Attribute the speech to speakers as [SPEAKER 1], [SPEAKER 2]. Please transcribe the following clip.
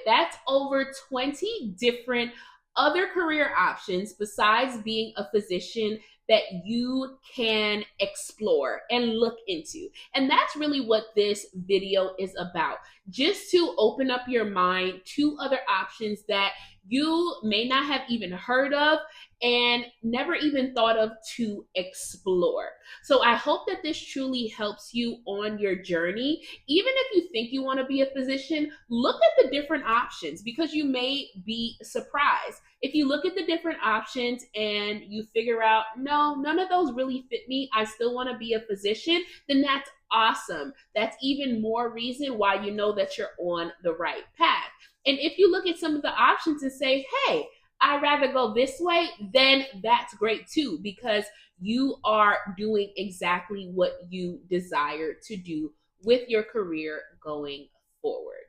[SPEAKER 1] That's over 20 different other career options besides being a physician that you can explore and look into. And that's really what this video is about. Just to open up your mind to other options that you may not have even heard of and never even thought of to explore. So I hope that this truly helps you on your journey. Even if you think you want to be a physician, look at the different options because you may be surprised. If you look at the different options and you figure out, no, none of those really fit me, I still want to be a physician, then that's awesome. That's even more reason why you know that you're on the right path. And if you look at some of the options and say, hey, I'd rather go this way, then that's great too, because you are doing exactly what you desire to do with your career going forward.